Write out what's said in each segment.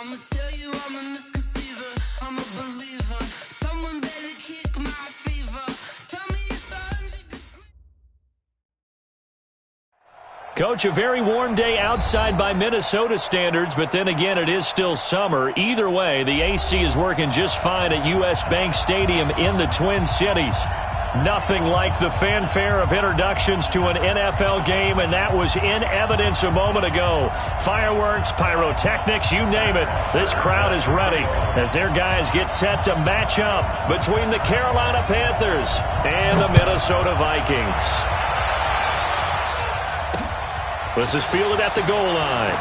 I'ma tell you I'm a misconceiver, I'm a believer. Someone better kick my fever. Tell me it's 100 degrees. Coach, a very warm day outside by Minnesota standards, but then again, it is still summer. Either way, the AC is working just fine at U.S. Bank Stadium in the Twin Cities. Nothing like the fanfare of introductions to an NFL game, and that was in evidence a moment ago. Fireworks, pyrotechnics, you name it. This crowd is ready as their guys get set to match up between the Carolina Panthers and the Minnesota Vikings. This is fielded at the goal line.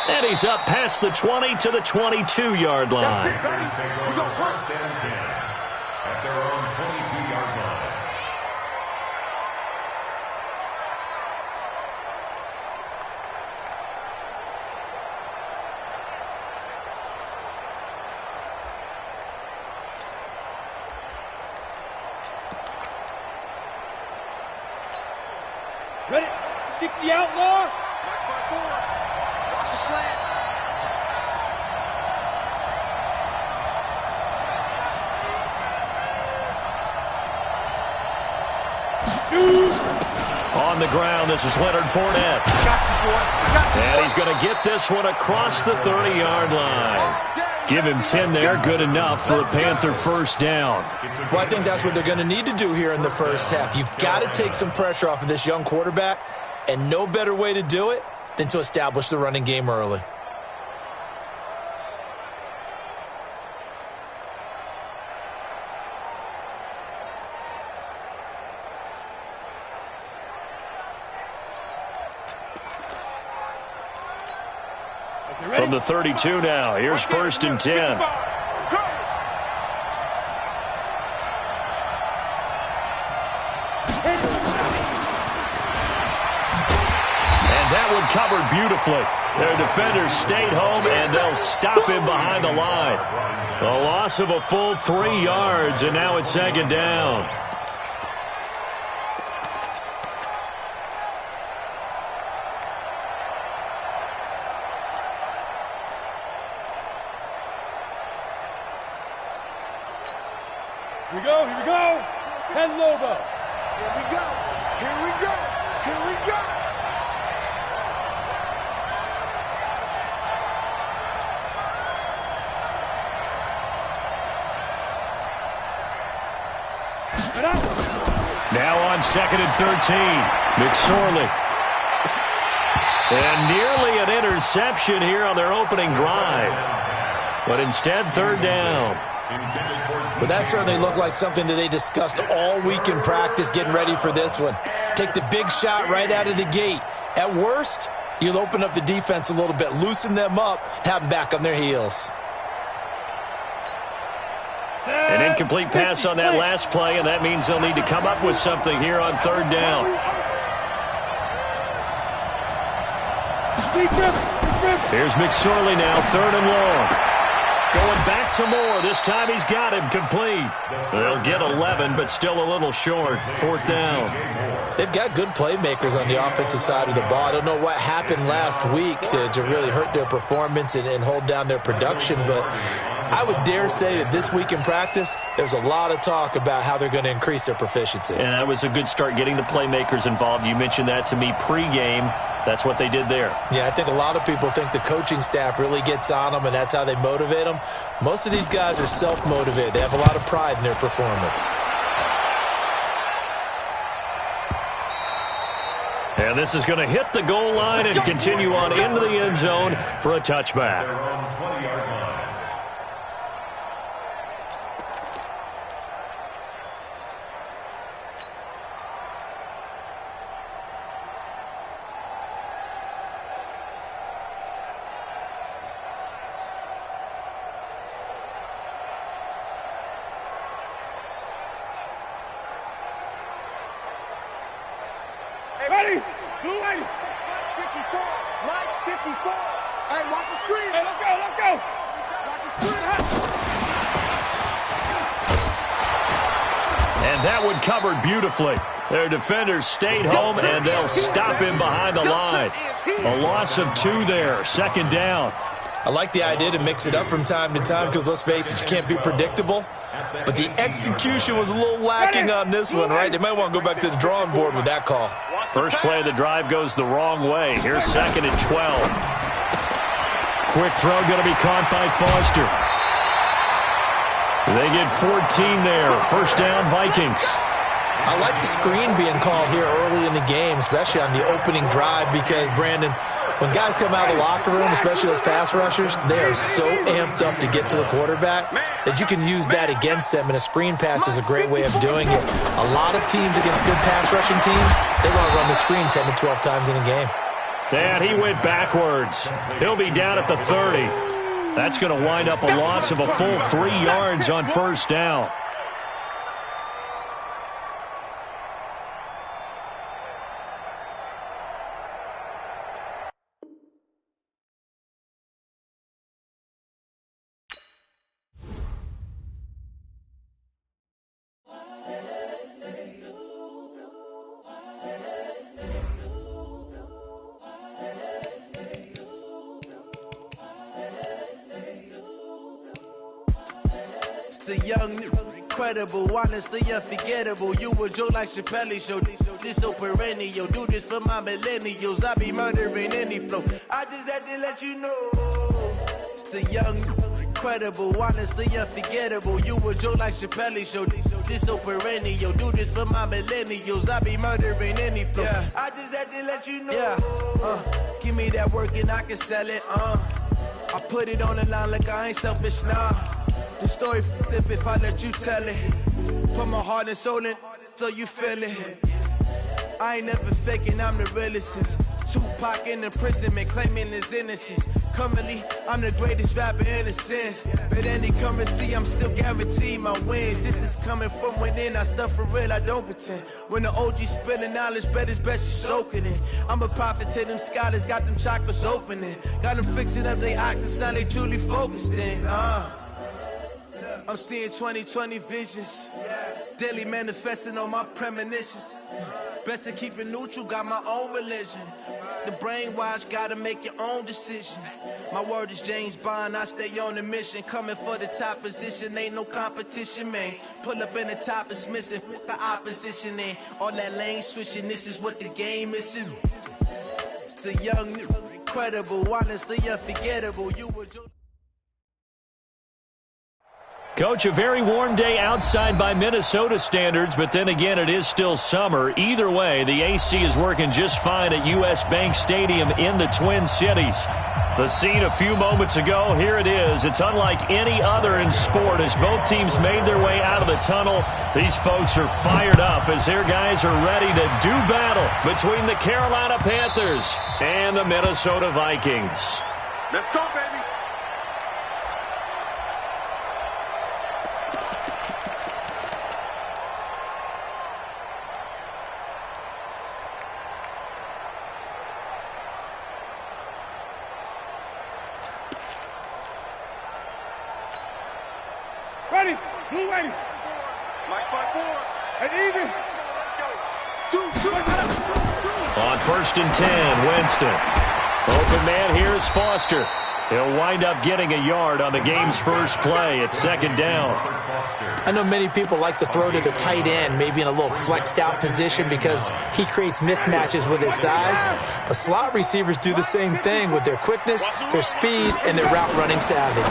And he's up past the 20 to the 22-yard line. We go first and 10 at their own 22-yard line. Ready? 60 outlaw. Mark by 4. Watch the slant. On the ground, this is Leonard Fournette. Got you, boy. Got you, And boy. he's going to get this one across the 30-yard line. Give him 10 there, good enough for a Panther first down. Well, I think that's what they're going to need to do here in the first half. You've got to take some pressure off of this young quarterback, and no better way to do it than to establish the running game early. From the 32 now, here's first and 10. And that one covered beautifully. Their defenders stayed home, and they'll stop him behind the line. A loss of a full 3 yards, and now it's second down. Here we go, here we go. 10 Lobo. Here we go. Here we go. Here we go. Now on second and 13, McSorley. And nearly an interception here on their opening drive. But instead, third down. But that certainly looked like something that they discussed all week in practice getting ready for this one. Take the big shot right out of the gate. At worst, you'll open up the defense a little bit, loosen them up, have them back on their heels. An incomplete pass on that last play, and that means they'll need to come up with something here on third down. Here's McSorley now, third and long. Going back to Moore. This time he's got him complete. They'll get 11, but still a little short. Fourth down. They've got good playmakers on the offensive side of the ball. I don't know what happened last week to really hurt their performance and hold down their production, but I would dare say that this week in practice, there's a lot of talk about how they're going to increase their proficiency. And that was a good start getting the playmakers involved. You mentioned that to me pregame. That's what they did there. Yeah, I think a lot of people think the coaching staff really gets on them, and that's how they motivate them. Most of these guys are self-motivated. They have a lot of pride in their performance. And this is going to hit the goal line and continue on into the end zone for a touchback. Ready? Blue 80. 54. Right 54. Hey, watch the screen. Hey, let's go, let's go. Watch the screen. And that one covered beautifully. Their defenders stayed home, and they'll stop him behind the line. A loss of 2 there, 2nd down. I like the idea to mix it up from time to time because, let's face it, you can't be predictable. But the execution was a little lacking on this one, right? They might want to go back to the drawing board with that call. First play of the drive goes the wrong way. Here's 2nd and 12. Quick throw going to be caught by Foster. They get 14 there. 1st down, Vikings. I like the screen being called here early in the game, especially on the opening drive, because, Brandon, when guys come out of the locker room, especially those pass rushers, they are so amped up to get to the quarterback that you can use that against them, and a screen pass is a great way of doing it. A lot of teams against good pass rushing teams, they want to run the screen 10 to 12 times in a game. And he went backwards. He'll be down at the 30. That's going to wind up a loss of a full 3 yards on 1st down. The young, incredible, honestly unforgettable. You a Joe like Chappelle show. This so perennial. Do this for my millennials. I be murdering any flow. I just had to let you know. It's the young, incredible, honestly unforgettable. You a Joe like Chappelle show. This so perennial. Do this for my millennials. I be murdering any flow. Yeah. I just had to let you know. Yeah. Give me that work and I can sell it. I put it on the line like I ain't selfish, nah. The story flip if I let you tell it. Put my heart and soul in so you feel it. I ain't never faking, I'm the realest since Tupac in imprisonment, claiming his innocence. Currently, I'm the greatest rapper in a sense. But any currency, I'm still guaranteed my wins. This is coming from within, I stuff for real, I don't pretend. When the OG spilling knowledge, bet it's best you soak it in. I'm a prophet to them scholars, got them chakras opening. Got them fixing up they octaves, now they truly focused in. I'm seeing 2020 visions. Daily manifesting on my premonitions. Best to keep it neutral, got my own religion. The brainwash, gotta make your own decision. My word is James Bond, I stay on the mission. Coming for the top position, ain't no competition, man. Pull up in the top, it's missing, the opposition in. All that lane switching, this is what the game is in. It's the young, incredible, honestly unforgettable. You were Coach, a very warm day outside by Minnesota standards, but then again, it is still summer. Either way, the AC is working just fine at U.S. Bank Stadium in the Twin Cities. The scene a few moments ago, here it is. It's unlike any other in sport as both teams made their way out of the tunnel. These folks are fired up as their guys are ready to do battle between the Carolina Panthers and the Minnesota Vikings. Let's go, baby. Ready, blue ready. Mike 5-4. And even. On 1st and 10, Winston. Open man, here's Foster. He'll wind up getting a yard on the game's first play at 2nd down. I know many people like to throw to the tight end, maybe in a little flexed out position because he creates mismatches with his size. But slot receivers do the same thing with their quickness, their speed, and their route running savvy.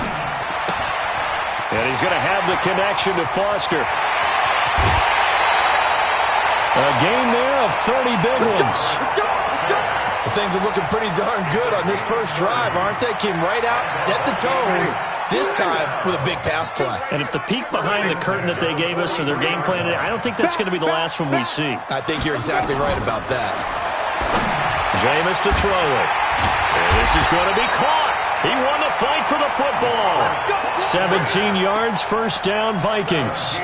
And he's going to have the connection to Foster. A gain there of 30 big ones. Well, things are looking pretty darn good on this first drive, aren't they? Came right out, set the tone, this time with a big pass play. And if the peek behind the curtain that they gave us or their game plan, I don't think that's going to be the last one we see. I think you're exactly right about that. Jameis to throw it. And this is going to be caught. He won the fight for the football. 17 yards, 1st down, Vikings.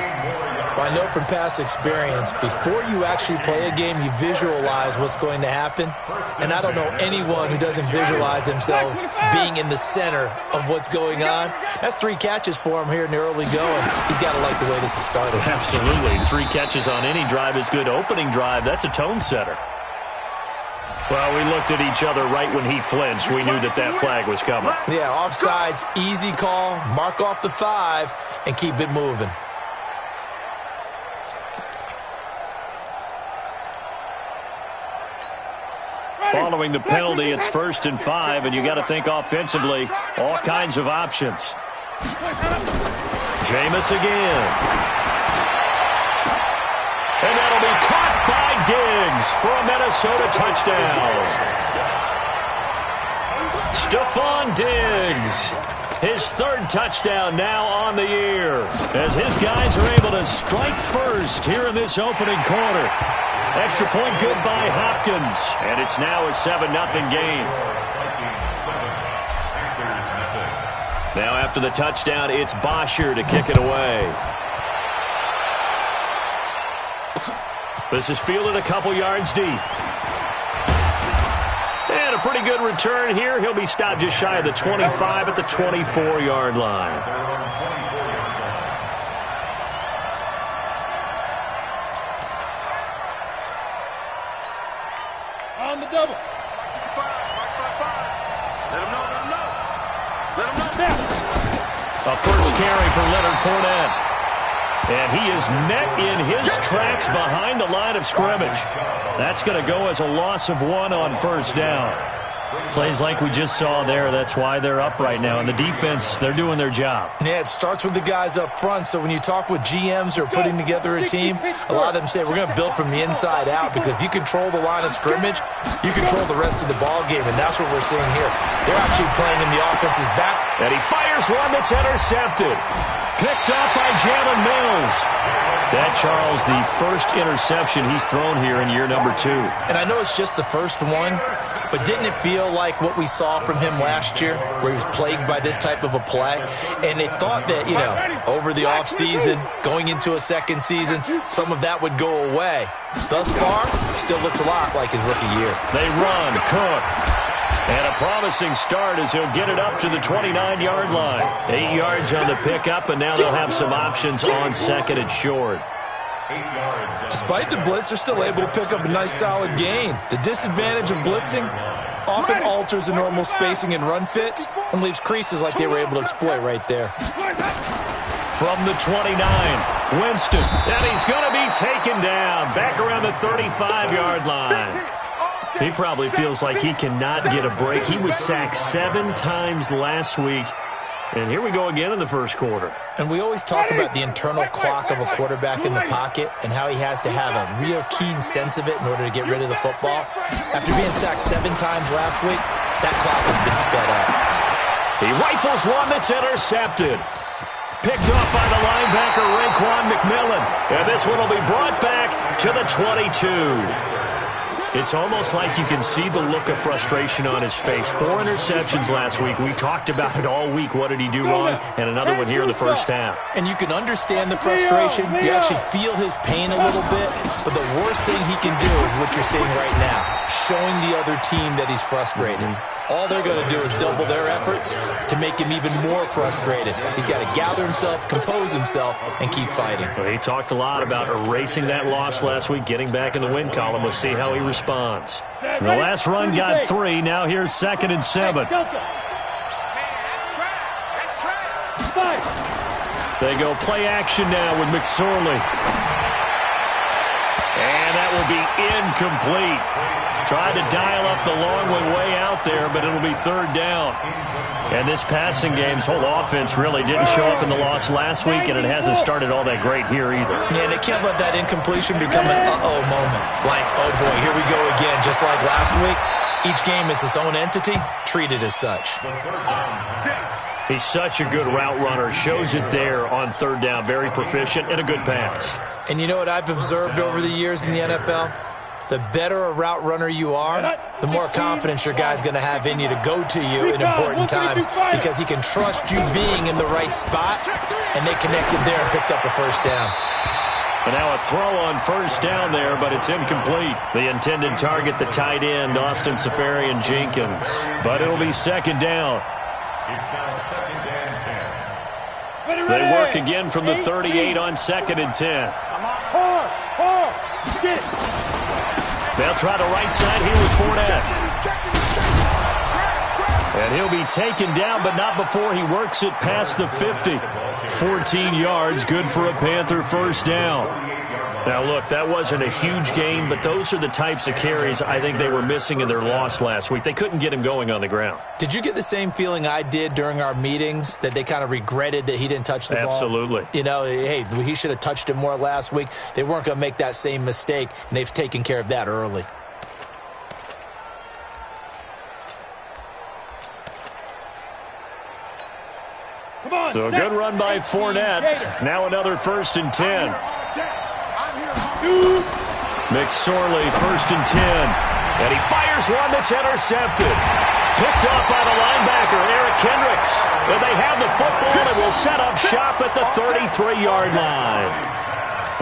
Well, I know from past experience, before you actually play a game, you visualize what's going to happen. And I don't know anyone who doesn't visualize themselves being in the center of what's going on. That's 3 catches for him here in the early going. He's got to like the way this is started. Absolutely. 3 catches on any drive is good. Opening drive, that's a tone setter. Well, we looked at each other right when he flinched. We knew that that flag was coming. Yeah, offsides, easy call, mark off the 5, and keep it moving. Following the penalty, it's 1st and 5, and you got to think offensively, all kinds of options. Jameis again. And that'll be caught by Diggs for a Minnesota touchdown. Stephon Diggs, his 3rd touchdown now on the year, as his guys are able to strike first here in this opening quarter. Extra point good by Hopkins, and it's now a 7-0 game. Now after the touchdown, it's Bosher to kick it away. This is fielded a couple yards deep. And a pretty good return here. He'll be stopped just shy of the 25 at the 24-yard line. On the double. Let him know. A first carry for Leonard Fournette. And he is met in his tracks behind the line of scrimmage. That's going to go as a loss of 1 on 1st down. Plays like we just saw there. That's why they're up right now. And the defense, they're doing their job. Yeah, it starts with the guys up front. So when you talk with GMs who are putting together a team, a lot of them say we're going to build from the inside out, because if you control the line of scrimmage, you control the rest of the ball game, and that's what we're seeing here. They're actually playing in the offense's back. And he fires one that's intercepted. Picked up by Jalen Mills. That, Charles, the first interception he's thrown here in year number 2. And I know it's just the first one, but didn't it feel like what we saw from him last year, where he was plagued by this type of a play? And they thought that, you know, over the offseason, going into a second season, some of that would go away. Thus far, still looks a lot like his rookie year. They run, Cook. And a promising start as he'll get it up to the 29-yard line. 8 yards on the pickup, and now they'll have some options on 2nd and short. Despite the blitz, they're still able to pick up a nice solid gain. The disadvantage of blitzing often alters the normal spacing and run fits and leaves creases like they were able to exploit right there. From the 29, Winston. And he's going to be taken down back around the 35-yard line. He probably feels like he cannot get a break. He was sacked 7 times last week. And here we go again in the first quarter. And we always talk about the internal clock of a quarterback in the pocket and how he has to have a real keen sense of it in order to get rid of the football. After being sacked 7 times last week, that clock has been sped up. He rifles one that's intercepted. Picked off by the linebacker, Raekwon McMillan. And this one will be brought back to the 22. It's almost like you can see the look of frustration on his face. 4 interceptions last week. We talked about it all week. What did he do wrong? And another one here in the first half. And you can understand the frustration. You actually feel his pain a little bit. But the worst thing he can do is what you're seeing right now, showing the other team that he's frustrated. All they're going to do is double their efforts to make him even more frustrated. He's got to gather himself, compose himself, and keep fighting. Well, he talked a lot about erasing that loss last week, getting back in the win column. We'll see how he responds. The last run got 3. Now here's 2nd and 7. They go play action now with McSorley. And that will be incomplete. Tried to dial up the long one way out there, but it'll be 3rd down. And this passing game's whole offense really didn't show up in the loss last week, and it hasn't started all that great here either. Yeah, they can't let that incompletion become an uh-oh moment. Like, oh boy, here we go again, just like last week. Each game is its own entity, treated as such. He's such a good route runner. Shows it there on 3rd down. Very proficient and a good pass. And you know what I've observed over the years in the NFL? The better a route runner you are, the more confidence your guy's going to have in you to go to you in important times, because he can trust you being in the right spot, and they connected there and picked up a 1st down. And now a throw on first down there, but it's incomplete. The intended target, the tight end, Austin Safarian-Jenkins. But it'll be second down. It's now second and 10. They work again from the 38 on second and 10. They'll try the right side here with Fournette. And he'll be taken down, but not before he works it past the 50. 14 yards, good for a Panther first down. Now, look, that wasn't a huge gain, but those are the types of carries I think they were missing in their loss last week. They couldn't get him going on the ground. Did you get the same feeling I did during our meetings, that they kind of regretted that he didn't touch the ball? Absolutely. You know, hey, he should have touched it more last week. They weren't going to make that same mistake, and they've taken care of that early. So a good run by Fournette. Now another first and 10. McSorley, first and 10. And he fires one that's intercepted. Picked off by the linebacker, Eric Kendricks. And they have the football and will set up shop at the 33-yard line.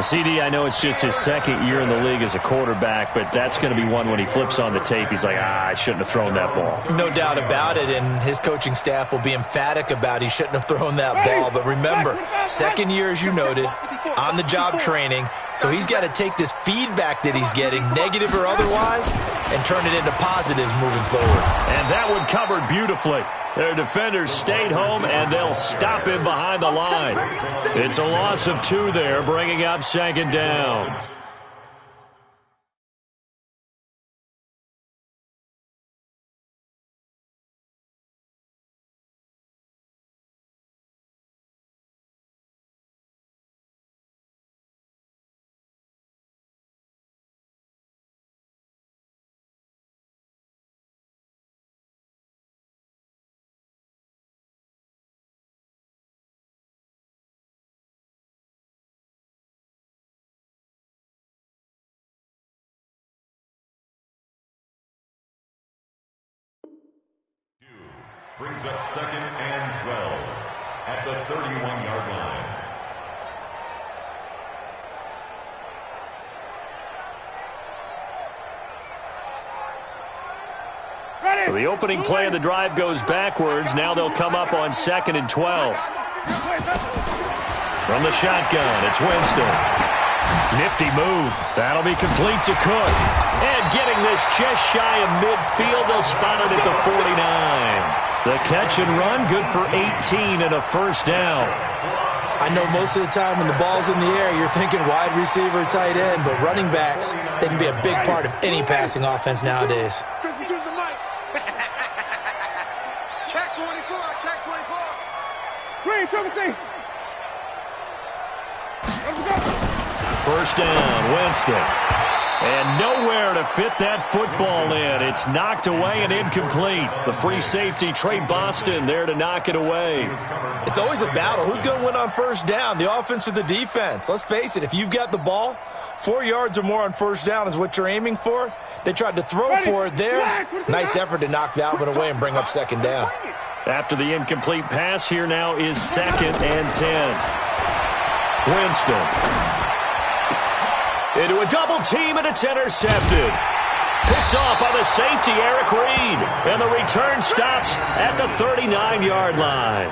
CD, I know it's just his second year in the league as a quarterback, but that's going to be one when he flips on the tape. He's like, I shouldn't have thrown that ball. No doubt about it, and his coaching staff will be emphatic about he shouldn't have thrown that ball. But remember, second year, as you noted, on-the-job training, so he's got to take this feedback that he's getting, negative or otherwise, and turn it into positives moving forward. And that one covered beautifully. Their defenders stayed home, and they'll stop him behind the line. It's a loss of 2 there, bringing up second down. Brings up second and 12 at the 31-yard line. So the opening play of the drive goes backwards. Now they'll come up on second and 12. From the shotgun, it's Winston. Nifty move. That'll be complete to Cook. And getting this just shy of midfield, they'll spot it at the 49. The catch and run, good for 18 and a first down. I know most of the time when the ball's in the air, you're thinking wide receiver, tight end, but running backs, they can be a big part of any passing offense nowadays. 52's the mic. Check 24, check 24. Green, triple T. Let's go. First down, Winston. And nowhere to fit that football in. It's knocked away and incomplete. The free safety, Trey Boston, there to knock it away. It's always a battle. Who's going to win on first down, the offense or the defense? Let's face it, if you've got the ball, 4 yards or more on first down is what you're aiming for. They tried to throw for it there. Nice effort to knock that one away and bring up second down. After the incomplete pass, here now is second and 10. Winston. Into a double team, and it's intercepted. Picked off by the safety, Eric Reed. And the return stops at the 39-yard line.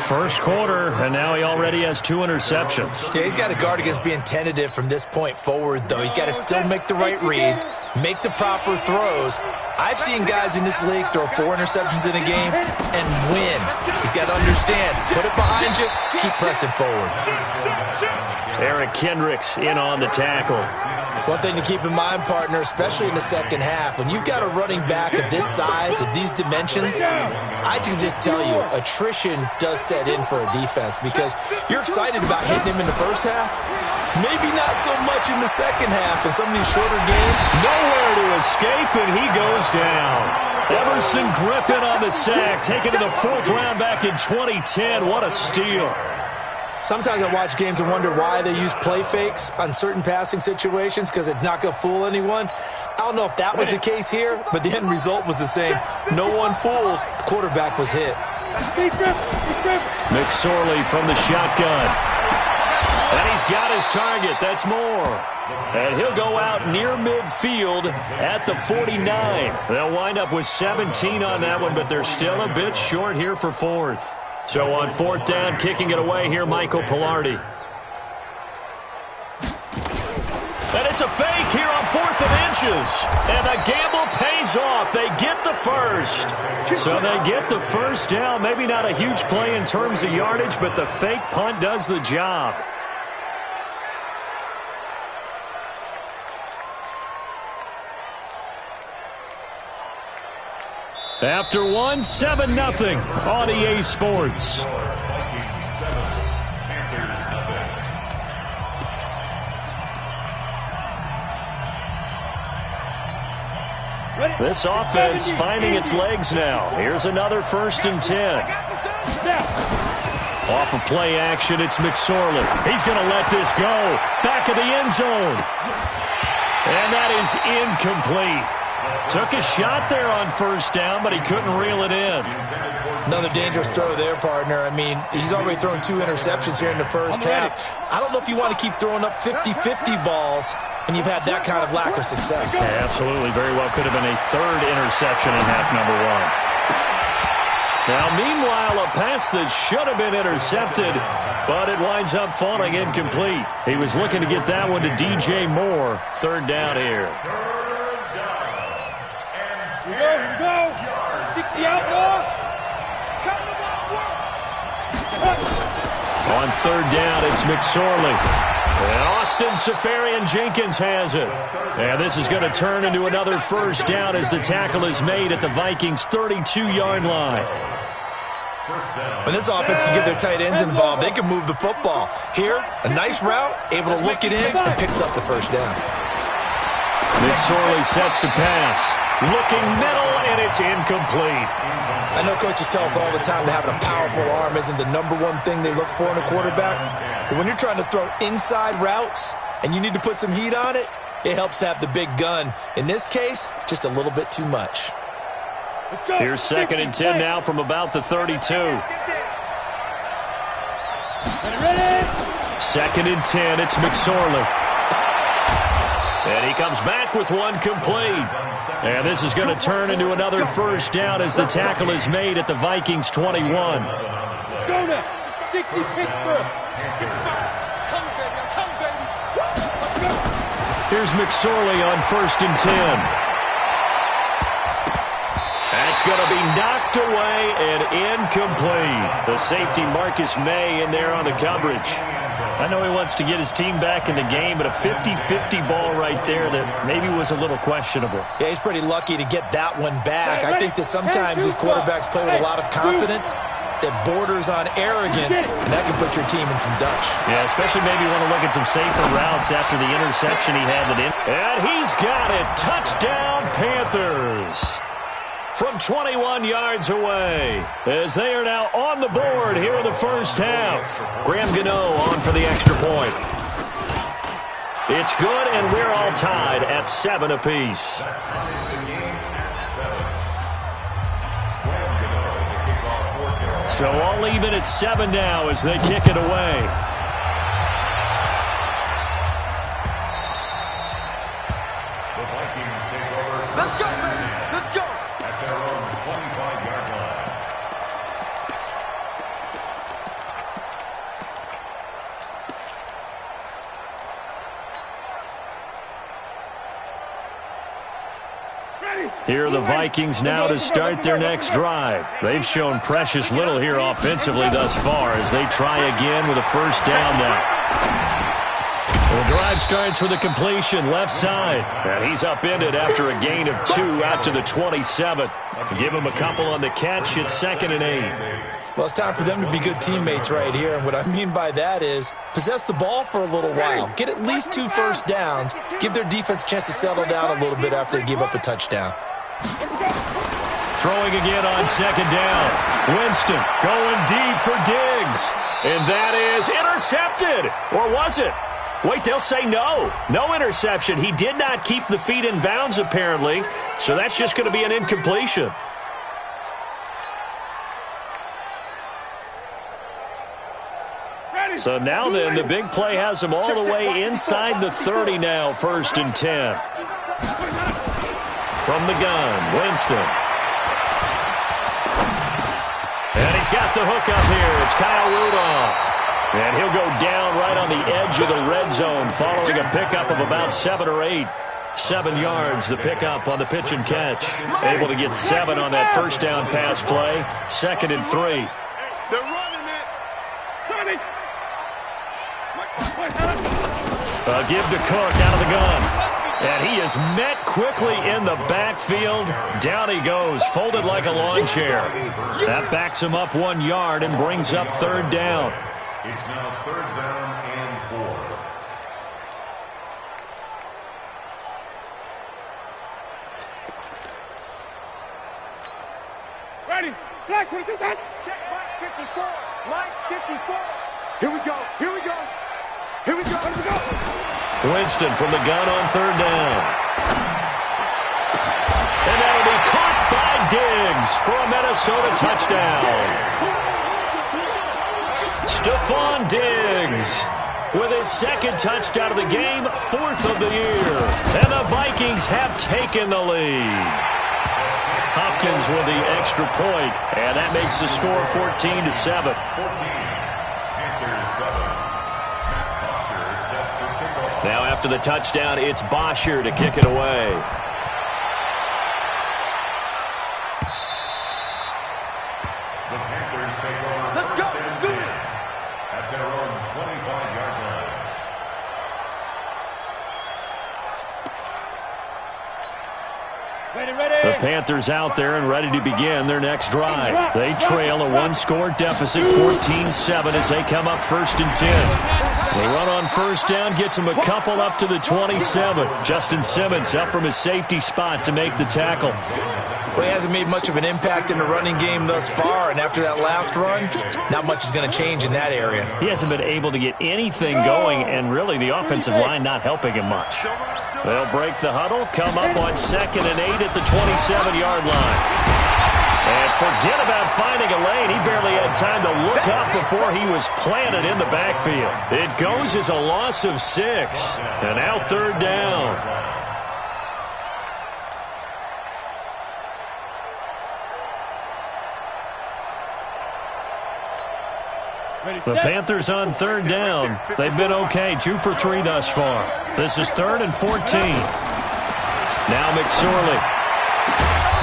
First quarter, and now he already has 2 interceptions. Yeah, he's got to guard against being tentative from this point forward, though. He's got to still make the right reads, make the proper throws. I've seen guys in this league throw 4 interceptions in a game and win. He's got to understand, put it behind you, keep pressing forward. Eric Kendricks in on the tackle. One thing to keep in mind, partner, especially in the second half, when you've got a running back of this size, of these dimensions, I can just tell you, attrition does set in for a defense because you're excited about hitting him in the first half. Maybe not so much in the second half in some of these shorter games. Nowhere to escape, and he goes down. Everson Griffin on the sack, taken to the 4th round back in 2010. What a steal. Sometimes I watch games and wonder why they use play fakes on certain passing situations because it's not going to fool anyone. I don't know if that was the case here, but the end result was the same. No one fooled. The quarterback was hit. McSorley from the shotgun. And he's got his target. That's Moore. And he'll go out near midfield at the 49. They'll wind up with 17 on that one, but they're still a bit short here for fourth. So on fourth down, kicking it away here, Michael Pilardi. And it's a fake here on 4th and inches. And the gamble pays off. They get the first. So they get the first down. Maybe not a huge play in terms of yardage, but the fake punt does the job. After one, 7-0 on EA Sports. This offense finding its legs now. Here's another 1st and 10. Off of play action, it's McSorley. He's going to let this go. Back of the end zone. And that is incomplete. Took a shot there on 1st down, but he couldn't reel it in. Another dangerous throw there, partner. I mean, he's already thrown 2 interceptions here in the first half. I don't know if you want to keep throwing up 50-50 balls, and you've had that kind of lack of success. Yeah, absolutely. Very well could have been a 3rd interception in half number 1. Now, meanwhile, a pass that should have been intercepted, but it winds up falling incomplete. He was looking to get that one to DJ Moore. 3rd down here. Here we go. 60 out more. On 3rd down, it's McSorley. And Austin Safarian-Jenkins has it. And this is going to turn into another 1st down as the tackle is made at the Vikings' 32-yard line. When this offense can get their tight ends involved, they can move the football. Here, a nice route, able to look it in, and picks up the 1st down. McSorley sets to pass. Looking middle, and it's incomplete. I know coaches tell us all the time that having a powerful arm isn't the #1 thing they look for in a quarterback. But when you're trying to throw inside routes and you need to put some heat on it, it helps to have the big gun. In this case, just a little bit too much. Here's 2nd and 10 now from about the 32. 2nd and 10, it's McSorley. And he comes back with one complete. And this is going to turn into another 1st down as the tackle is made at the Vikings' 21. Go now. 60 Pittsburgh. Here's McSorley on 1st and 10. That's going to be knocked away and incomplete. The safety Marcus May in there on the coverage. I know he wants to get his team back in the game, but a 50-50 ball right there that maybe was a little questionable. Yeah, he's pretty lucky to get that one back. I think that sometimes these quarterbacks play with a lot of confidence that borders on arrogance, and that can put your team in some Dutch. Yeah, especially maybe want to look at some safer routes after the interception he had that in. And he's got it. Touchdown, Panthers. From 21 yards away, as they are now on the board here in the first half. Graham Gano on for the extra point. It's good, and we're all tied at 7 apiece. So all even at 7 now as they kick it away. Let's go, baby. Let's go. At their own 25-yard line. Here are the Vikings now to start their next drive. They've shown precious little here offensively thus far as they try again with a 1st down now. The drive starts with a completion left side. And he's upended after a gain of 2 out to the 27. Give him a couple on the catch. It's 2nd and 8. Well, it's time for them to be good teammates right here. And what I mean by that is possess the ball for a little while. Get at least 2 first downs. Give their defense a chance to settle down a little bit after they give up a touchdown. Throwing again on 2nd down. Winston going deep for Diggs. And that is intercepted. Or was it? Wait, they'll say no. No interception. He did not keep the feet in bounds, apparently. So that's just going to be an incompletion. So now then, the big play has them all the way inside the 30 now, 1st and 10. From the gun, Winston. And he's got the hook up here. It's Kyle Rudolph. And he'll go down right on the edge of the red zone following a pickup of about 7 or 8. 7 yards, the pickup on the pitch and catch. Able to get 7 on that first down pass play. 2nd and 3. They're running it. Give to Cook out of the gun. And he is met quickly in the backfield. Down he goes, folded like a lawn chair. That backs him up 1 yard and brings up 3rd down. It's now 3rd down and 4. Ready. Slack, what is that? Check Mike 54. Mike 54. Here we go. Here we go. Here we go. Here we go. Winston from the gun on 3rd down. And that'll be caught by Diggs for a Minnesota touchdown. Stephon Diggs with his 2nd touchdown of the game, 4th of the year. And the Vikings have taken the lead. Hopkins with the extra point, and that makes the score 14-7. Now after the touchdown, it's Bosher to kick it away. The Panthers take over. Let's go. Do it. At their own 25-yard line. The Panthers out there and ready to begin their next drive. They trail a 1-score deficit, 14-7, as they come up 1st and 10. They run on 1st down, gets them a couple up to the 27. Justin Simmons up from his safety spot to make the tackle. Well, he hasn't made much of an impact in the running game thus far, and after that last run, not much is going to change in that area. He hasn't been able to get anything going, and really the offensive line not helping him much. They'll break the huddle, come up on 2nd and 8 at the 27-yard line. And forget about finding a lane. He barely had time to look up before he was planted in the backfield. It goes as a loss of 6. And now 3rd down. The Panthers on 3rd down. They've been okay, 2 for 3 thus far. This is 3rd and 14. Now McSorley.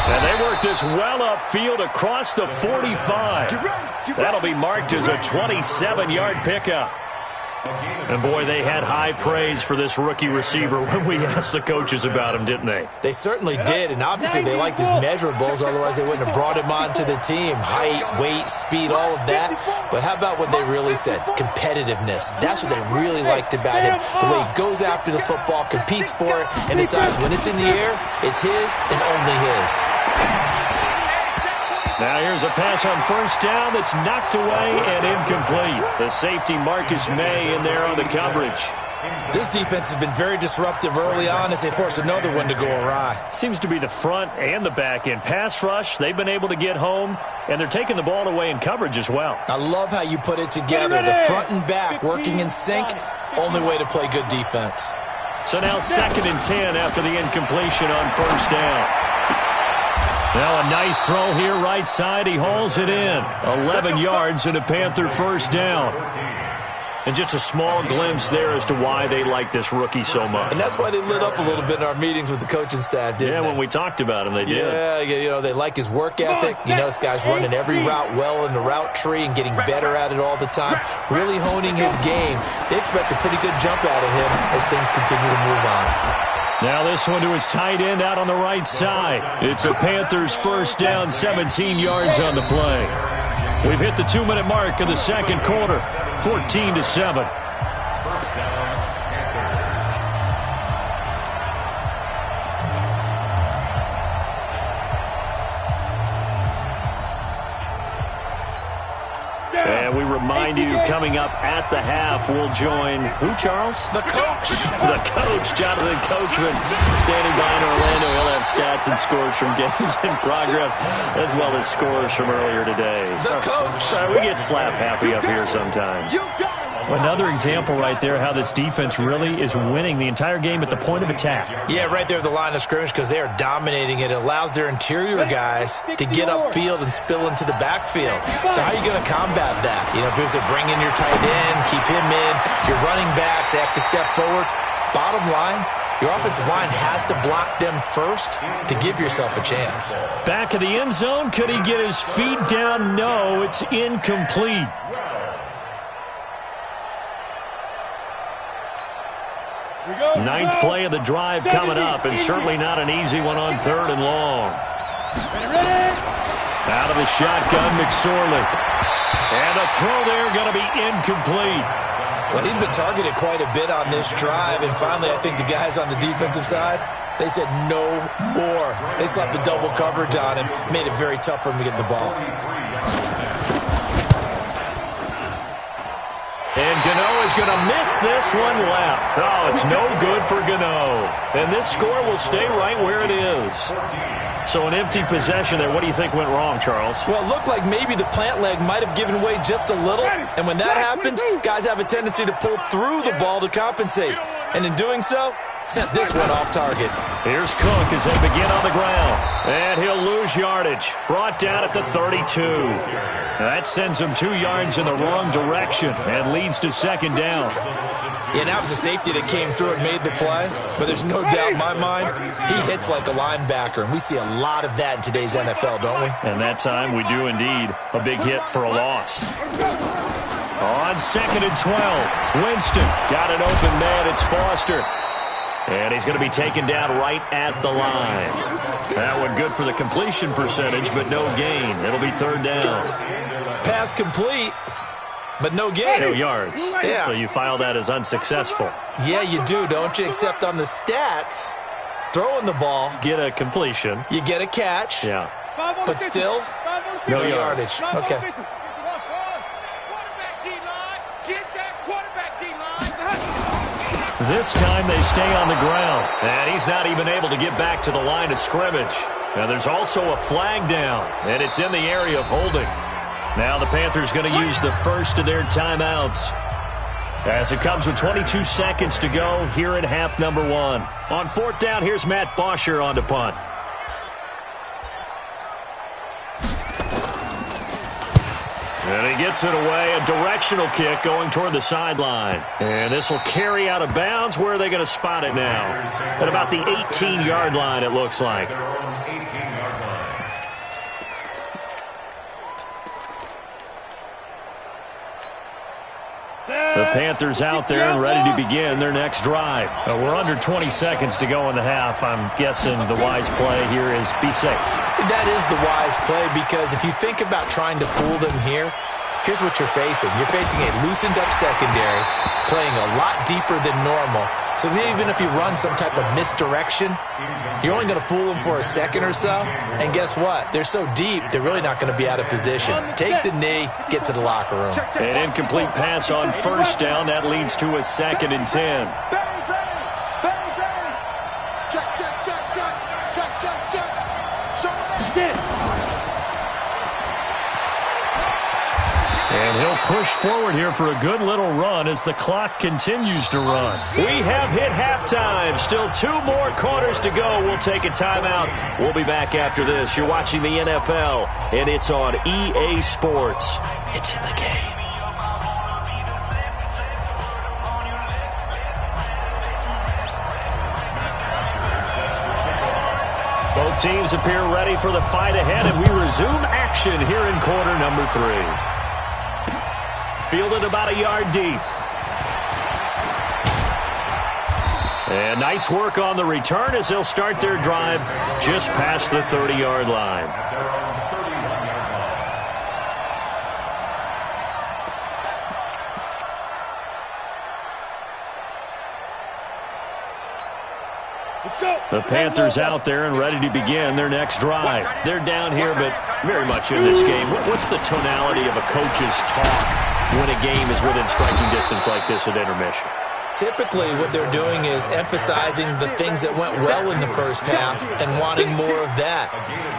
And they work this well upfield across the 45. That'll be marked as a 27-yard pickup. And, boy, they had high praise for this rookie receiver when we asked the coaches about him, didn't they? They certainly did, and obviously they liked his measurables, otherwise they wouldn't have brought him onto the team. Height, weight, speed, all of that. But how about what they really said? Competitiveness. That's what they really liked about him. The way he goes after the football, competes for it, and decides when it's in the air, it's his and only his. Now here's a pass on 1st down that's knocked away and incomplete. The safety Marcus May in there on the coverage. This defense has been very disruptive early on as they force another one to go awry. Seems to be the front and the back end. Pass rush, they've been able to get home, and they're taking the ball away in coverage as well. I love how you put it together. The front and back working in sync, only way to play good defense. So now 2nd and 10 after the incompletion on 1st down. Now a nice throw here right side. He hauls it in. 11 yards and a Panther 1st down. And just a small glimpse there as to why they like this rookie so much. And that's why they lit up a little bit in our meetings with the coaching staff, didn't they? Yeah, when we talked about him, they did. Yeah, you know, they like his work ethic. You know, this guy's running every route well in the route tree and getting better at it all the time. Really honing his game. They expect a pretty good jump out of him as things continue to move on. Now this one to his tight end out on the right side. It's a Panthers 1st down, 17 yards on the play. We've hit the 2-minute mark of the 2nd quarter, 14-7. And we remind you, coming up at the half, we'll join who, Charles? The coach. The coach, Jonathan Coachman, standing by in Orlando. He'll have stats and scores from games in progress, as well as scores from earlier today. The coach. Sorry, we get slap happy up here sometimes. Another example right there how this defense really is winning the entire game at the point of attack. Yeah, right there at the line of scrimmage because they are dominating it. It allows their interior guys to get upfield and spill into the backfield. So how are you going to combat that? You know, if it's bring in your tight end, keep him in, your running backs, they have to step forward. Bottom line, your offensive line has to block them first to give yourself a chance. Back of the end zone, could he get his feet down? No, it's incomplete. Ninth play of the drive coming up, and certainly not an easy one on 3rd and long. Out of the shotgun, McSorley. And a throw there going to be incomplete. Well, he'd been targeted quite a bit on this drive, and finally I think the guys on the defensive side, they said no more. They slapped the double coverage on him, made it very tough for him to get the ball. And Gano is going to miss this one left. Oh, it's no good for Gano. And this score will stay right where it is. So an empty possession there. What do you think went wrong, Charles? Well, it looked like maybe the plant leg might have given way just a little. And when that happens, guys have a tendency to pull through the ball to compensate. And in doing so, sent this one off target. Here's Cook as they begin on the ground. And he'll lose yardage. Brought down at the 32. That sends him 2 yards in the wrong direction and leads to 2nd down. Yeah, that was a safety that came through and made the play. But there's no doubt in my mind, he hits like a linebacker. And we see a lot of that in today's NFL, don't we? And that time we do indeed. A big hit for a loss. On 2nd and 12, Winston got an open man. It's Foster. And he's going to be taken down right at the line. That one good for the completion percentage, but no gain. It'll be 3rd down. Pass complete, but no gain. No yards. Yeah. So you file that as unsuccessful. Yeah, you do, don't you? Except on the stats, throwing the ball. Get a completion. You get a catch. Yeah. But still, no yardage. Okay. This time they stay on the ground. And he's not even able to get back to the line of scrimmage. Now there's also a flag down, and it's in the area of holding. Now the Panthers going to use the first of their timeouts. As it comes with 22 seconds to go here in half number 1. On 4th down, here's Matt Bosher on the punt. And he gets it away, a directional kick going toward the sideline. And this will carry out of bounds. Where are they going to spot it now? At about the 18-yard line, it looks like. The Panthers out there and ready to begin their next drive. We're under 20 seconds to go in the half. I'm guessing the wise play here is be safe. That is the wise play because if you think about trying to fool them here, here's what you're facing. You're facing a loosened up secondary, playing a lot deeper than normal. So even if you run some type of misdirection, you're only going to fool them for a second or so. And guess what? They're so deep, they're really not going to be out of position. Take the knee, get to the locker room. An incomplete pass on 1st down. That leads to a 2nd and 10. And he'll push forward here for a good little run as the clock continues to run. We have hit halftime. Still 2 more quarters to go. We'll take a timeout. We'll be back after this. You're watching the NFL, and it's on EA Sports. It's in the game. Both teams appear ready for the fight ahead, and we resume action here in quarter number 3. Fielded about a yard deep. And nice work on the return as they'll start their drive just past the 30-yard line. The Panthers out there and ready to begin their next drive. They're down here, but very much in this game. What's the tonality of a coach's talk when a game is within striking distance like this at intermission? Typically, what they're doing is emphasizing the things that went well in the first half and wanting more of that.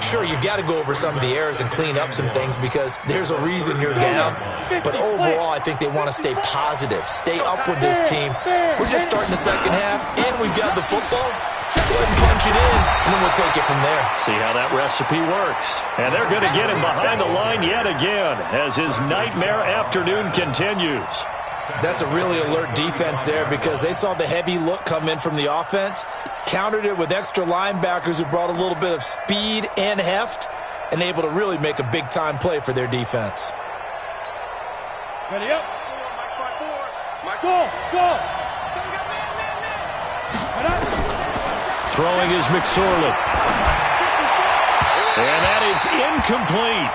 Sure, you've got to go over some of the errors and clean up some things because there's a reason you're down. But overall, I think they want to stay positive, stay up with this team. We're just starting the second half, and we've got the football. Just go ahead and punch it in, and then we'll take it from there. See how that recipe works. And they're going to get him behind the line yet again as his nightmare afternoon continues. That's a really alert defense there because they saw the heavy look come in from the offense, countered it with extra linebackers who brought a little bit of speed and heft, and able to really make a big-time play for their defense. Ready up. Go, go. Throwing is McSorley. And that is incomplete.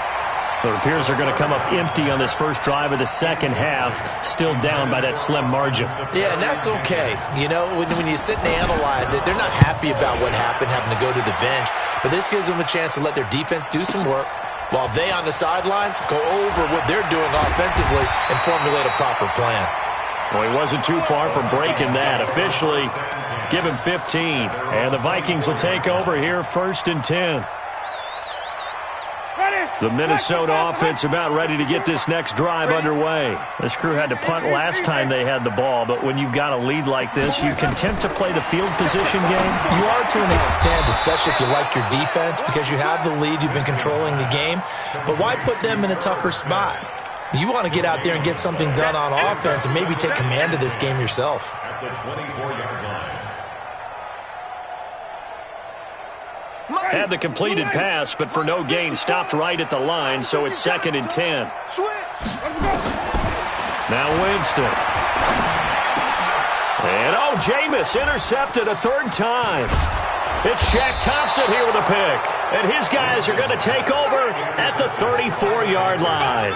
It appears they're going to come up empty on this first drive of the second half, still down by that slim margin. Yeah, and that's okay. You know, when you sit and analyze it, they're not happy about what happened, having to go to the bench. But this gives them a chance to let their defense do some work while they on the sidelines go over what they're doing offensively and formulate a proper plan. Well, he wasn't too far from breaking that. Officially, give him 15. And the Vikings will take over here 1st and 10. The Minnesota offense about ready to get this next drive underway. This crew had to punt last time they had the ball, but when you've got a lead like this, you content to play the field position game? You are to an extent, especially if you like your defense, because you have the lead, you've been controlling the game. But why put them in a tougher spot? You want to get out there and get something done on offense and maybe take command of this game yourself. At the 24-yard line. Had the completed pass, but for no gain, stopped right at the line, so it's 2nd and 10. Now Winston. And, Jameis intercepted a 3rd time. It's Shaq Thompson here with a pick. And his guys are going to take over at the 34-yard line.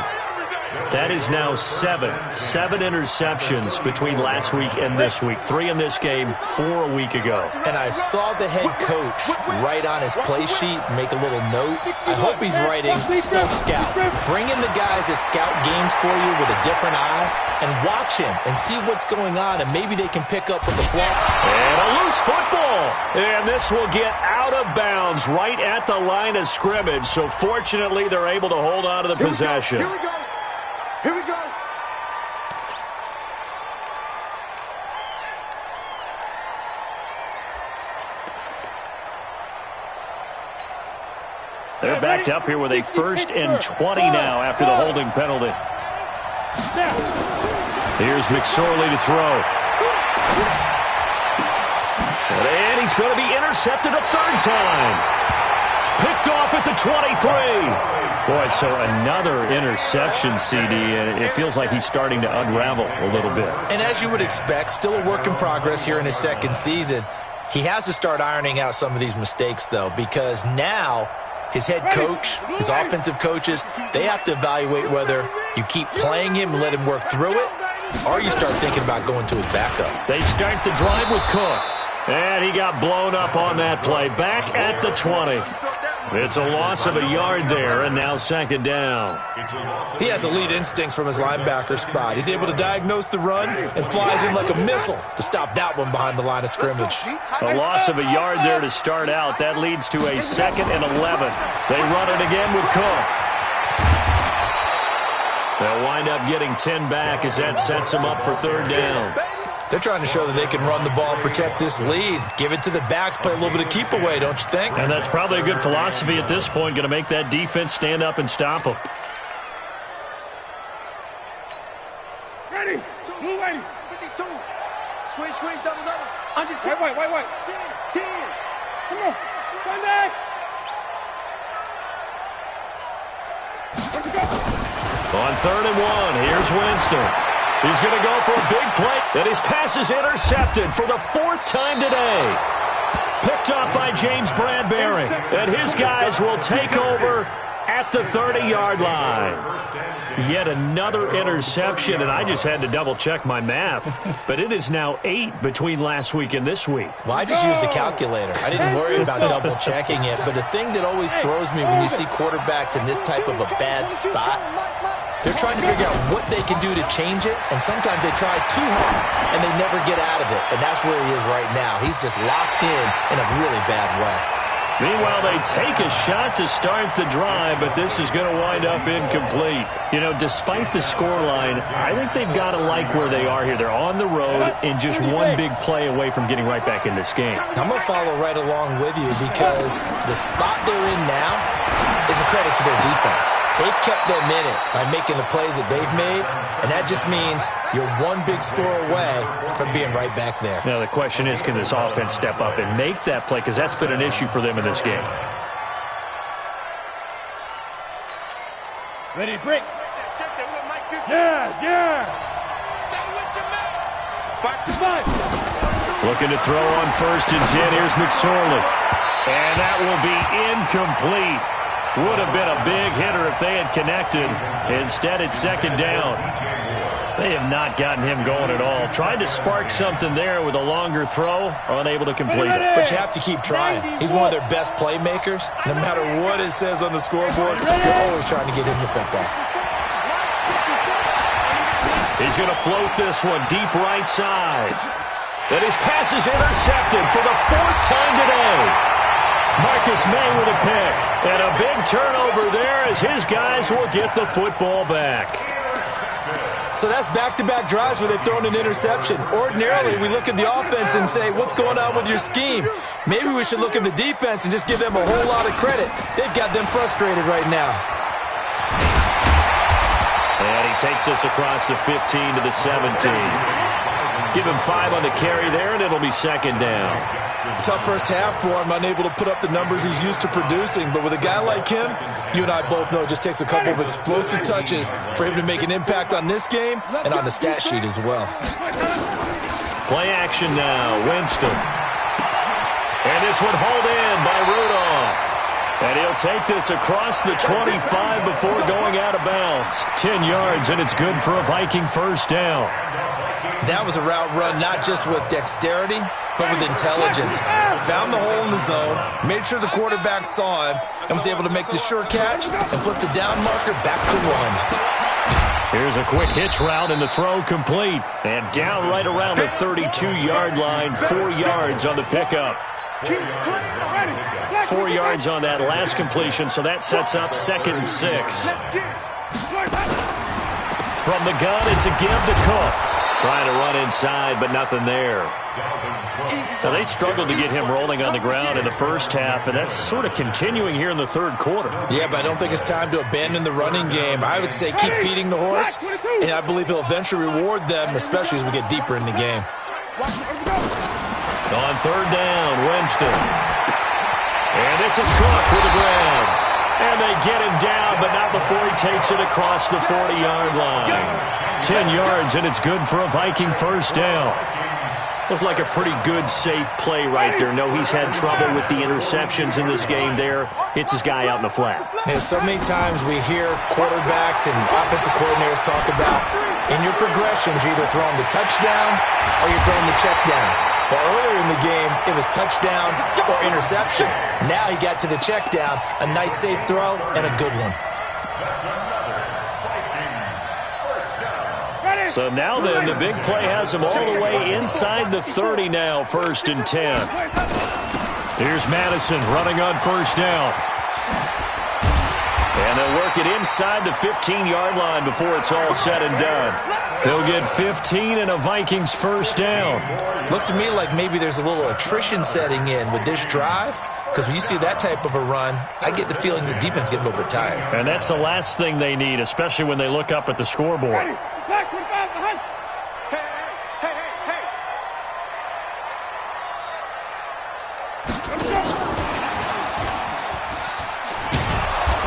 That is now 7 interceptions between last week and this week. 3 in this game, 4 a week ago. And I saw the head coach write on his play sheet, make a little note. I hope he's writing self-scout. Bring in the guys that scout games for you with a different eye and watch him and see what's going on, and maybe they can pick up with the flaw. And a loose football. And this will get out of bounds right at the line of scrimmage. So fortunately, they're able to hold on to the possession. Here we go. Here we go. They're backed up here with a 1st and 20 now after the holding penalty. Here's McSorley to throw. And he's going to be intercepted a 3rd time. Picked off at the 23. Boy, so another interception, CD, and it feels like he's starting to unravel a little bit. And as you would expect, still a work in progress here in his 2nd season. He has to start ironing out some of these mistakes, though, because now his head coach, his offensive coaches, they have to evaluate whether you keep playing him and let him work through it, or you start thinking about going to his backup. They start the drive with Cook, and he got blown up on that play. Back at the 20. It's a loss of a yard there, and now 2nd down. He has elite instincts from his linebacker spot. He's able to diagnose the run and flies in like a missile to stop that one behind the line of scrimmage. A loss of a yard there to start out. That leads to a 2nd and 11. They run it again with Cook. They'll wind up getting 10 back as that sets them up for 3rd down. They're trying to show that they can run the ball and protect this lead. Give it to the backs, play a little bit of keep away, don't you think? And that's probably a good philosophy at this point, going to make that defense stand up and stop them. Ready. Blue lady. 52. Squeeze, double. Under 10. Wait. 10. Come on. Run back. Let's go. On 3rd and 1, here's Winston. He's going to go for a big play, and his pass is intercepted for the 4th time today. Picked up by James Bradbury, and his guys will take over at the 30-yard line. Yet another interception, and I just had to double-check my math. But it is now 8 between last week and this week. Well, I just used a calculator. I didn't worry about double-checking it. But the thing that always throws me when you see quarterbacks in this type of a bad spot, They're trying to figure out what they can do to change it, and sometimes they try too hard, and they never get out of it, and that's where he is right now. He's just locked in a really bad way. Meanwhile, they take a shot to start the drive, but this is going to wind up incomplete. You know, despite the scoreline, I think they've got to like where they are here. They're on the road and just one big play away from getting right back in this game. I'm going to follow right along with you because the spot they're in now is a credit to their defense. They've kept them in it by making the plays that they've made, and that just means you're one big score away from being right back there. Now, the question is, can this offense step up and make that play? Because that's been an issue for them in this game. Ready, break. Yes, yes. Back to five. Looking to throw on 1st and 10. Here's McSorley. And that will be incomplete. Would have been a big hitter if they had connected. Instead, it's 2nd down. They have not gotten him going at all. Tried to spark something there with a longer throw, unable to complete it. But you have to keep trying. He's one of their best playmakers. No matter what it says on the scoreboard, you're always trying to get him the football. He's going to float this one deep right side. And his pass is intercepted for the 4th time today. Marcus May with a pick. And a big turnover there as his guys will get the football back. So that's back-to-back drives where they've thrown an interception. Ordinarily, we look at the offense and say, what's going on with your scheme? Maybe we should look at the defense and just give them a whole lot of credit. They've got them frustrated right now. And he takes us across the 15 to the 17. Give him 5 on the carry there, and it'll be 2nd down. Tough first half for him, unable to put up the numbers he's used to producing. But with a guy like him, you and I both know it just takes a couple of explosive touches for him to make an impact on this game and on the stat sheet as well. Play action now, Winston. And this one hauled in by Rudolph. And he'll take this across the 25 before going out of bounds. 10 yards, and it's good for a Viking 1st down. That was a route run not just with dexterity, but with intelligence. Found the hole in the zone, made sure the quarterback saw him, and was able to make the sure catch and flip the down marker back to 1. Here's a quick hitch route, and the throw complete. And down right around the 32-yard line, 4 yards on the pickup. 4 yards on that last completion, so that sets up 2nd and 6. From the gun, it's a give to Cook. Trying to run inside, but nothing there. Now, they struggled to get him rolling on the ground in the first half, and that's sort of continuing here in the 3rd quarter. Yeah, but I don't think it's time to abandon the running game. I would say keep feeding the horse, and I believe he'll eventually reward them, especially as we get deeper in the game. On 3rd down, Winston. And this is Cook with the grab. And they get him down, but not before he takes it across the 40-yard line. 10 yards, and it's good for a Viking 1st down. Looked like a pretty good, safe play right there. No, he's had trouble with the interceptions in this game there. Hits his guy out in the flat. Yeah, so many times we hear quarterbacks and offensive coordinators talk about, in your progressions, you're either throwing the touchdown or you're throwing the check down. Well, earlier in the game, it was touchdown or interception. Now he got to the check down, a nice safe throw, and a good one. So now then, the big play has him all the way inside the 30 now, 1st and 10. Here's Madison running on 1st down. And they'll work it inside the 15-yard line before it's all said and done. They'll get 15 and a Vikings 1st down. Looks to me like maybe there's a little attrition setting in with this drive. Because when you see that type of a run, I get the feeling the defense getting a little bit tired. And that's the last thing they need, especially when they look up at the scoreboard.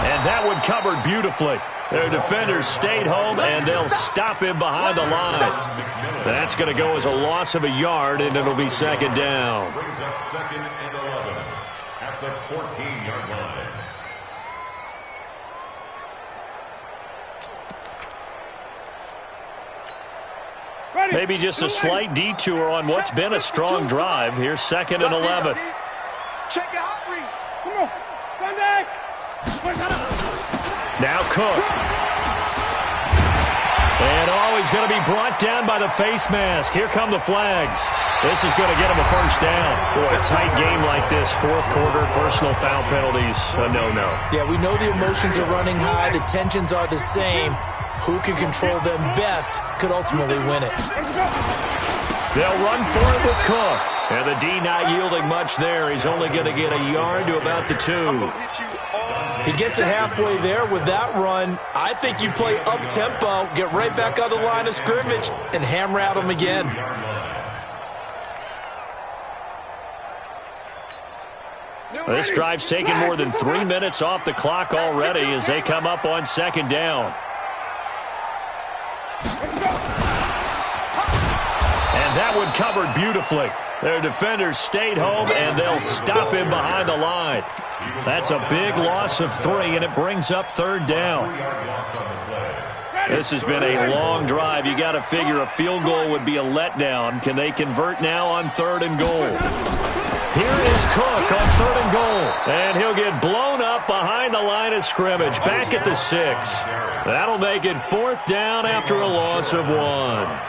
And that one covered beautifully. Their defenders stayed home, and they'll stop him behind the line. That's going to go as a loss of a yard, and it'll be 2nd down. Brings up 2nd and 11 at the 14-yard line. Maybe just a slight detour on what's been a strong drive. Here's 2nd and 11. Check your hot read. Come on. Sunday. Now Cook. he's going to be brought down by the face mask. Here come the flags. This is going to get him a first down. Boy, a tight game like this, fourth quarter, personal foul penalties, no. Yeah, we know the emotions are running high. The tensions are the same. Who can control them best could ultimately win it. They'll run for it with Cook. And the D not yielding much there. He's only going to get a yard to about the 2. He gets it halfway there with that run. I think you play up-tempo, get right back on the line of scrimmage, and hammer at him again. This drive's taken more than 3 minutes off the clock already as they come up on second down. And that one covered beautifully. Their defenders stayed home, and they'll stop him behind the line. That's a big loss of 3, and it brings up third down. This has been a long drive. You got to figure a field goal would be a letdown. Can they convert now on third and goal? Here is Cook on third and goal, and he'll get blown up behind the line of scrimmage, back at the 6. That'll make it fourth down after a loss of 1.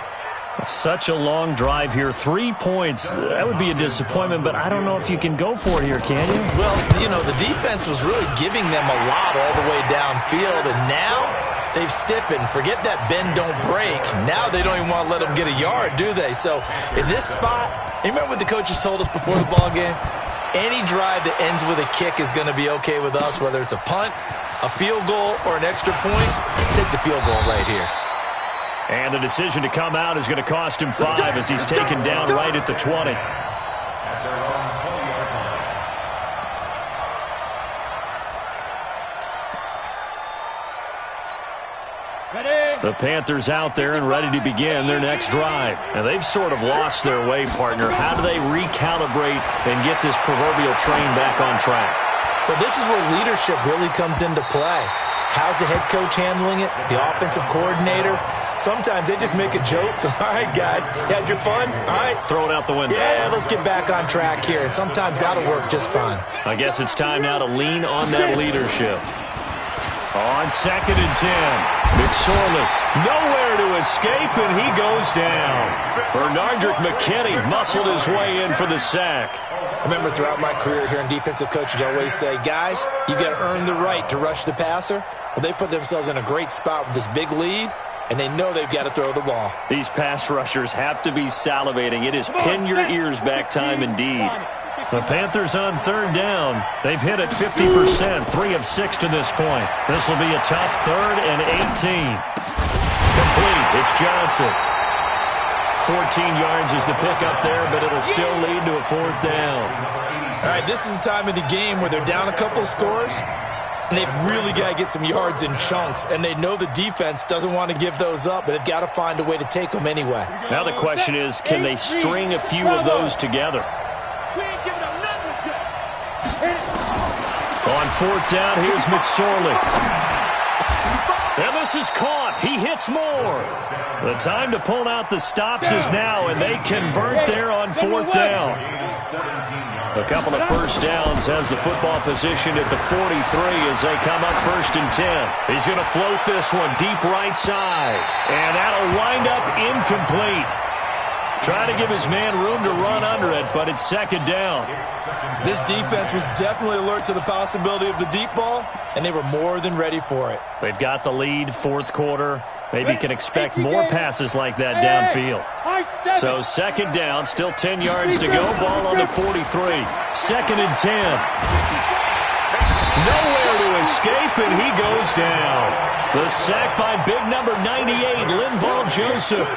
Such a long drive here. 3 points. That would be a disappointment, but I don't know if you can go for it here, can you? Well, the defense was really giving them a lot all the way downfield, and now they've stiffened. Forget that bend, don't break. Now they don't even want to let them get a yard, do they? So in this spot, you remember what the coaches told us before the ball game? Any drive that ends with a kick is going to be okay with us, whether it's a punt, a field goal, or an extra point. Take the field goal right here. And the decision to come out is going to cost him 5 as he's taken down right at the 20. The Panthers out there and ready to begin their next drive. And they've sort of lost their way, partner. How do they recalibrate and get this proverbial train back on track? Well, this is where leadership really comes into play. How's the head coach handling it? The offensive coordinator? Sometimes they just make a joke. All right, guys, you had your fun? All right. Throw it out the window. Yeah, let's get back on track here. And sometimes that'll work just fine. I guess it's time now to lean on that leadership. On second and 10, McSorley nowhere to escape, and he goes down. Bernardrick McKinney muscled his way in for the sack. I remember throughout my career hearing defensive coaches always say, guys, you got to earn the right to rush the passer. Well, they put themselves in a great spot with this big lead, and they know they've got to throw the ball. These pass rushers have to be salivating. It is pin your ears back time indeed. The Panthers on third down. They've hit it 50%, 3 of 6 to this point. This will be a tough 3rd and 18. Complete. It's Johnson. 14 yards is the pickup there, but it'll still lead to a fourth down. All right, this is the time of the game where they're down a couple of scores, and they've really got to get some yards in chunks, and they know the defense doesn't want to give those up, but they've got to find a way to take them anyway. Now the question is, can they string a few of those together? On fourth down, here's McSorley. And this is caught. He hits more. The time to pull out the stops is now, and they convert there on fourth down. A couple of first downs has the football position at the 43 as they come up 1st and 10. He's going to float this one deep right side, and that'll wind up incomplete. Trying to give his man room to run under it, but it's second down. This defense was definitely alert to the possibility of the deep ball, and they were more than ready for it. They've got the lead, fourth quarter. Maybe can expect more passes like that downfield. So second down, still 10 yards to go. Ball on the 43. 2nd and 10. Nowhere to escape, and he goes down. The sack by big number 98, Linval Joseph.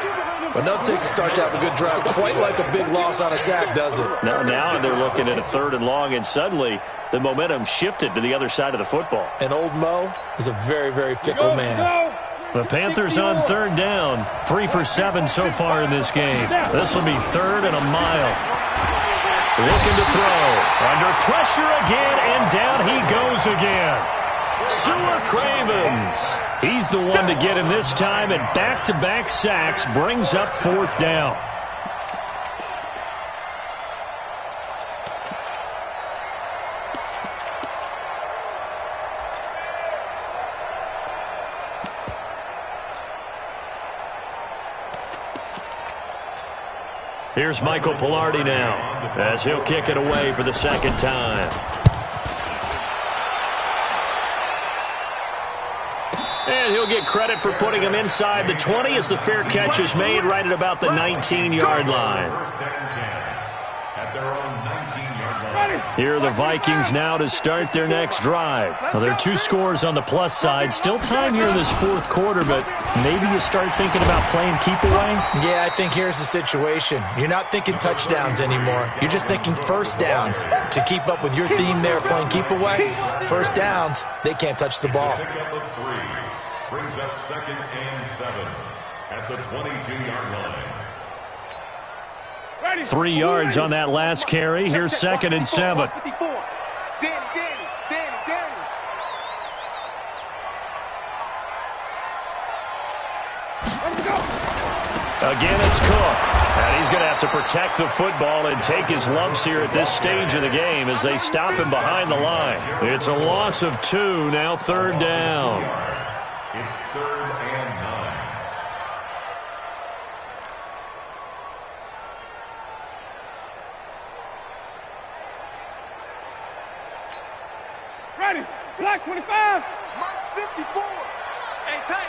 But nothing takes a start to have a good drive quite like a big loss on a sack, does it? Now they're looking at a 3rd and long, and suddenly the momentum shifted to the other side of the football. And old Mo is a very, very fickle man. The Panthers on third down. 3 for 7 so far in this game. This will be 3rd and a mile. Looking to throw. Under pressure again, and down he goes again. Sewer Cravens. He's the one to get him this time, and back-to-back sacks brings up fourth down. Here's Michael Pilardi now as he'll kick it away for the second time. And he'll get credit for putting him inside the 20 as the fair catch is made right at about the 19-yard line. At their own 19-yard line. Here are the Vikings now to start their next drive. Well, there are 2 scores on the plus side. Still time here in this fourth quarter, but maybe you start thinking about playing keep away? Yeah, I think here's the situation. You're not thinking touchdowns anymore. You're just thinking first downs. To keep up with your theme there, playing keep away, first downs, they can't touch the ball. Pickup of 3 brings up 2nd and 7 at the 22-yard line. 3 yards on that last carry. Here's 2nd and 7. Again, it's Cook. And he's going to have to protect the football and take his lumps here at this stage of the game as they stop him behind the line. It's a loss of 2, now 3rd down. It's 3rd and 9. Ready. Black 25. Mike 54. Hey, tight.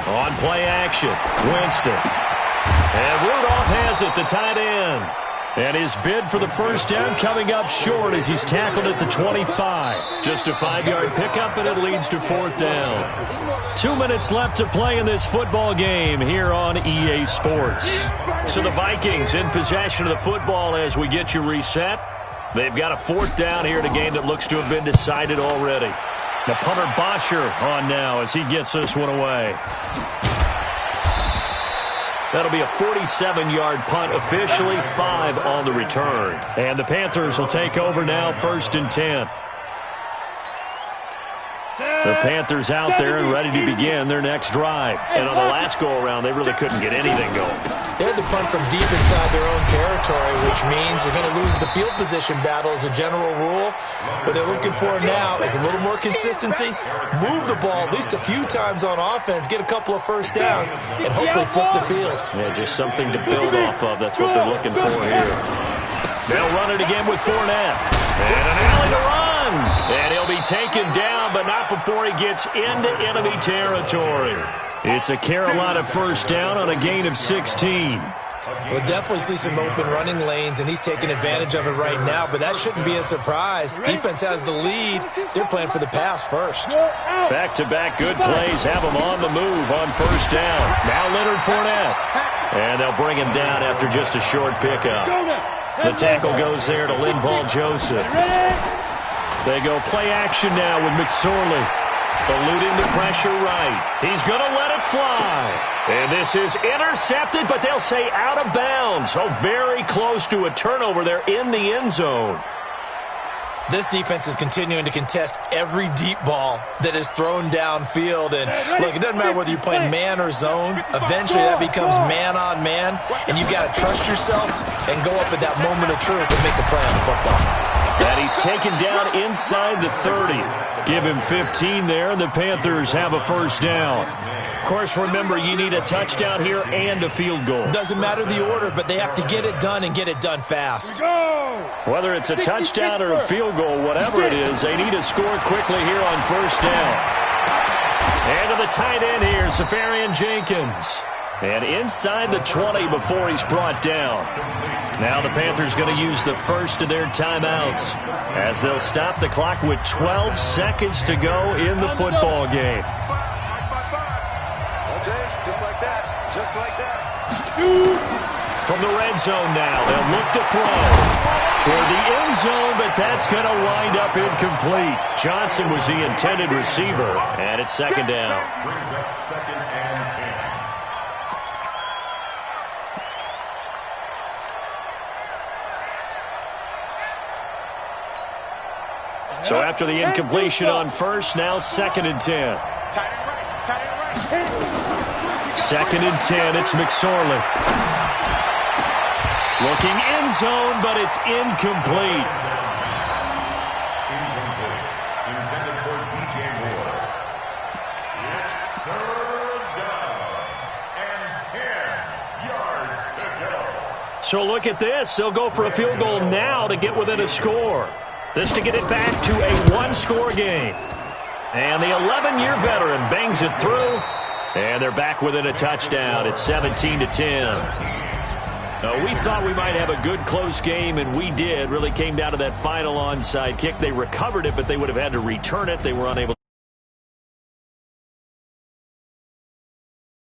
On play action, Winston. And Rudolph has it, the tight end. And his bid for the first down coming up short as he's tackled at the 25. Just a 5-yard pickup, and it leads to 4th down. 2 minutes left to play in this football game here on EA Sports. So the Vikings in possession of the football as we get you reset. They've got a 4th down here in a game that looks to have been decided already. The punter Bosher on now as he gets this one away. That'll be a 47-yard punt, officially 5 on the return. And the Panthers will take over now, 1st and 10. The Panthers out there and ready to begin their next drive. And on the last go-around, they really couldn't get anything going. They had to punt from deep inside their own territory, which means they're going to lose the field position battle as a general rule. What they're looking for now is a little more consistency, move the ball at least a few times on offense, get a couple of first downs, and hopefully flip the field. Yeah, just something to build off of. That's what they're looking for here. They'll run it again with Fournette. And an alley to run. And he'll be taken down, but not before he gets into enemy territory. It's a Carolina first down on a gain of 16. We'll definitely see some open running lanes, and he's taking advantage of it right now, but that shouldn't be a surprise. Defense has the lead. They're playing for the pass first. Back-to-back good plays have him on the move on first down. Now Leonard Fournette. And they'll bring him down after just a short pickup. The tackle goes there to Linval Joseph. They go play action now with McSorley. Eluding the pressure right. He's going to let it fly. And this is intercepted, but they'll say out of bounds. So very close to a turnover there in the end zone. This defense is continuing to contest every deep ball that is thrown downfield. And look, it doesn't matter whether you're playing man or zone. Eventually that becomes man on man, and you've got to trust yourself and go up at that moment of truth and make a play on the football. And he's taken down inside the 30. Give him 15 there, and the Panthers have a first down. Of course, remember, you need a touchdown here and a field goal. Doesn't matter the order, but they have to get it done and get it done fast. Whether it's a touchdown or a field goal, whatever it is, they need to score quickly here on first down. And to the tight end here, Safarian Jenkins. And inside the 20 before he's brought down. Now the Panthers going to use the first of their timeouts as they'll stop the clock with 12 seconds to go in the football game. Okay, just like that. Just like that. From the red zone now, they'll look to throw toward the end zone, but that's going to wind up incomplete. Johnson was the intended receiver, and it's second down. Brings up 2nd and 10. So after the incompletion on first, now 2nd and 10. Second and 10, it's McSorley. Looking end zone, but it's incomplete. So look at this. They'll go for a field goal now to get within a score. This to get it back to a one-score game. And the 11-year veteran bangs it through. And they're back within a touchdown. It's 17-10. We thought we might have a good close game, and we did. Really came down to that final onside kick. They recovered it, but they would have had to return it. They were unable.